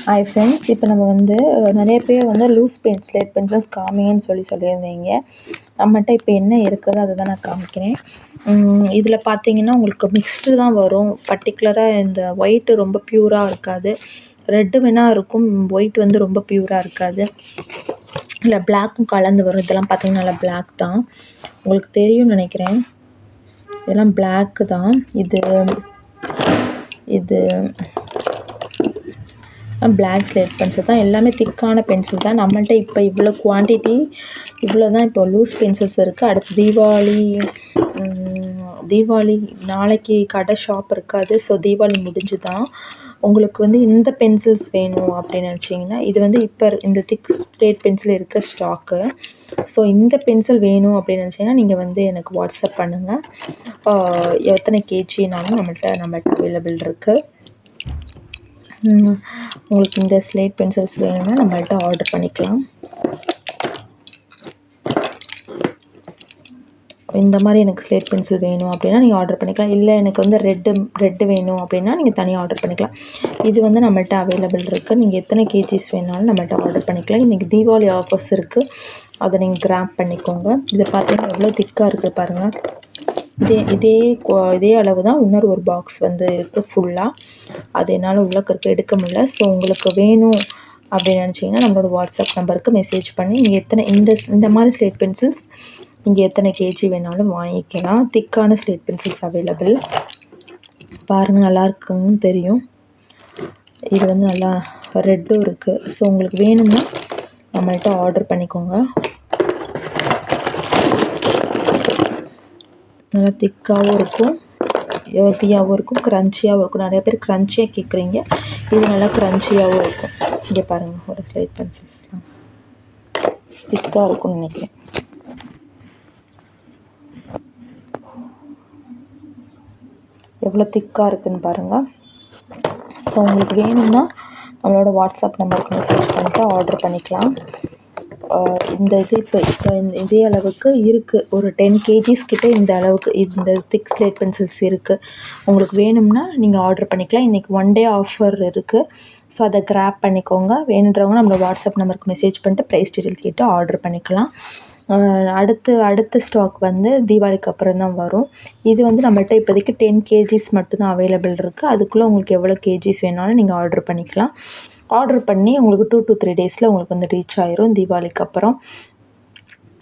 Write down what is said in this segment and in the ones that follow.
Hi friends, இப்போ நம்ம வந்து நிறைய பேர் வந்து லூஸ் பென் ஸ்லேட் பென்சில்ஸ் காமிங்கன்னு சொல்லியிருந்தீங்க. நம்மகிட்ட இப்போ என்ன இருக்குதோ அதை தான் நான் காமிக்கிறேன். இதில் பார்த்தீங்கன்னா உங்களுக்கு மிக்ஸ்டு தான் வரும். பர்டிகுலராக இந்த ஒயிட்டு ரொம்ப ப்யூராக இருக்காது, ரெட்டு வேணால் இருக்கும், ஒயிட் வந்து ரொம்ப ப்யூராக இருக்காது, இல்லை பிளாக்கும் கலந்து வரும். இதெல்லாம் பார்த்தீங்கன்னா நல்லா பிளாக் தான், உங்களுக்கு தெரியும்னு நினைக்கிறேன். இதெல்லாம் பிளாக்கு தான். இது பிளாக் ஸ்லேட் பென்சில் தான். எல்லாமே திக்கான பென்சில் தான். நம்மள்ட்ட இப்போ இவ்வளோ குவான்டிட்டி இவ்வளோ தான் இப்போ லூஸ் பென்சில்ஸ் இருக்குது. அடுத்து தீபாவளி நாளைக்கு கடை ஷாப் இருக்காது. ஸோ தீபாவளி முடிஞ்சு தான் உங்களுக்கு வந்து இந்த பென்சில்ஸ் வேணும் அப்படின்னு நினச்சிங்கன்னா, இது வந்து இப்போ இந்த திக் ஸ்லேட் பென்சில் இருக்க ஸ்டாக்கு. ஸோ இந்த பென்சில் வேணும் அப்படின்னு நினச்சிங்கன்னா நீங்கள் வந்து எனக்கு வாட்ஸ்அப் பண்ணுங்கள். எத்தனை கேஜினாலும் நம்மள்ட்ட அவைலபிள் இருக்குது. உங்களுக்கு இந்த ஸ்லேட் பென்சில்ஸ் வேணும்னா நம்மள்ட்ட ஆர்டர் பண்ணிக்கலாம். இந்த மாதிரி எனக்கு ஸ்லேட் பென்சில் வேணும் அப்படின்னா நீங்கள் ஆர்டர் பண்ணிக்கலாம். இல்லை எனக்கு வந்து ரெட்டு வேணும் அப்படின்னா நீங்கள் தனியாக ஆர்டர் பண்ணிக்கலாம். இது வந்து நம்மள்ட்ட அவைலபிள் இருக்குது. நீங்கள் எத்தனை கேஜிஸ் வேணாலும் நம்மள்ட்ட ஆர்டர் பண்ணிக்கலாம். இன்றைக்கி தீபாவளி ஆஃபர்ஸ் இருக்குது, அதை நீங்கள் கிராப் பண்ணிக்கோங்க. இதை பார்த்தீங்கன்னா எவ்வளோ திக்காக இருக்குது பாருங்கள். இதே அளவு தான் இன்னொரு ஒரு பாக்ஸ் வந்து இருக்குது ஃபுல்லாக. அது என்னால் உள்ளே எடுக்க முடியல. ஸோ உங்களுக்கு வேணும் அப்படின்னு நினச்சிங்கன்னா நம்மளோட வாட்ஸ்அப் நம்பருக்கு மெசேஜ் பண்ணி நீங்கள் இந்த மாதிரி ஸ்லேட் பென்சில்ஸ் நீங்கள் எத்தனை கேஜி வேணாலும் வாங்கிக்கலாம். திக்கான ஸ்லேட் பென்சில்ஸ் அவைலபிள். பாருங்கள், நல்லா இருக்குன்னு தெரியும். இது வந்து நல்லா ரெட்டும் இருக்குது. ஸோ உங்களுக்கு வேணும்னா நம்மள்ட்ட ஆர்டர் பண்ணிக்கோங்க. நல்லா திக்காகவும் இருக்கும், எர்த்தியாகவும் இருக்கும், க்ரன்ச்சியாகவும் இருக்கும். நிறைய பேர் க்ரன்ச்சியாக கேட்குறீங்க, இது நல்லா க்ரன்ச்சியாகவும் இருக்கும். இங்கே பாருங்கள், ஒரு ஸ்லேட் பென்சில்ஸ்லாம் திக்காக இருக்கும்னு நினைக்கிறேன். எவ்வளோ திக்காக இருக்குதுன்னு பாருங்கள். ஸோ உங்களுக்கு வேணும்னா நம்மளோட வாட்ஸ்அப் நம்பருக்கு மெசேஜ் பண்ணிட்டு ஆர்டர் பண்ணிக்கலாம். இப்போ இதே அளவுக்கு இருக்குது, ஒரு 10 கேஜிஸ் கிட்டே இந்த அளவுக்கு இந்த திக் ஸ்லேட் பென்சில்ஸ் இருக்குது. உங்களுக்கு வேணும்னா நீங்கள் ஆர்டர் பண்ணிக்கலாம். இன்றைக்கி 1 டே ஆஃபர் இருக்குது. ஸோ அதை கிராப் பண்ணிக்கோங்க. வேணுன்றவங்க நம்மளோட வாட்ஸ்அப் நம்பருக்கு மெசேஜ் பண்ணிட்டு ப்ரைஸ் டீட்டெயில் கேட்டு ஆர்டர் பண்ணிக்கலாம். அடுத்த ஸ்டாக் வந்து தீபாவளிக்கு அப்புறம் தான் வரும். இது வந்து நம்மள்ட்ட இப்போதைக்கு 10 கேஜிஸ் மட்டும்தான் அவைலபிள் இருக்குது. அதுக்குள்ளே உங்களுக்கு எவ்வளோ கேஜிஸ் வேணாலும் நீங்கள் ஆர்டர் பண்ணிக்கலாம். ஆர்டர் பண்ணி உங்களுக்கு 2 to 3 டேஸில் உங்களுக்கு வந்து ரீச் ஆயிரும். தீபாவளிக்கு அப்புறம்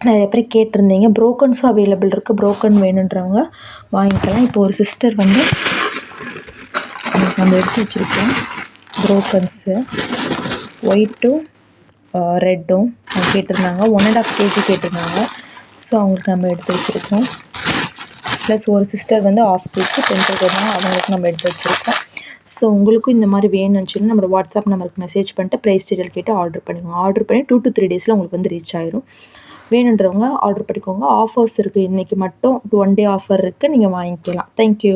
நிறைய பேர் கேட்டிருந்தீங்க. ப்ரோக்கன்ஸும் அவைலபிள் இருக்குது. ப்ரோக்கன் வேணுன்றவங்க வாங்கிக்கலாம். இப்போ ஒரு சிஸ்டர் வந்து நம்ம எடுத்து வச்சுருக்கோம் ப்ரோக்கன்ஸு, ஒயிட்டும் ரெட்டும் கேட்டிருந்தாங்க. 1.5 கேஜி கேட்டிருந்தாங்க. ஸோ அவங்களுக்கு நம்ம எடுத்து வச்சுருக்கோம். ப்ளஸ் ஒரு சிஸ்டர் வந்து 1/2 கேஜி பென்சில் கேட்டாங்க, அவங்களுக்கு நம்ம எடுத்து வச்சுருக்கோம். ஸோ உங்களுக்கும் இந்த மாதிரி வேணும்னு சொல்லி நம்மளோட வாட்ஸ்அப் நம்பருக்கு மெசேஜ் பண்ணிட்டு ப்ரைஸ் டீட்டெயில் கேட்டு ஆர்டர் பண்ணிக்கோங்க. ஆர்டர் பண்ணி 2 to 3 டேஸில் உங்களுக்கு வந்து ரீச் ஆயிரும். வேணுன்றவங்க ஆர்டர் பண்ணிக்கோங்க. ஆஃபர்ஸ் இருக்குது, இன்றைக்கி மட்டும் 1 டே ஆஃபர் இருக்குது, நீங்கள் வாங்கிக்கலாம். தேங்க்யூ.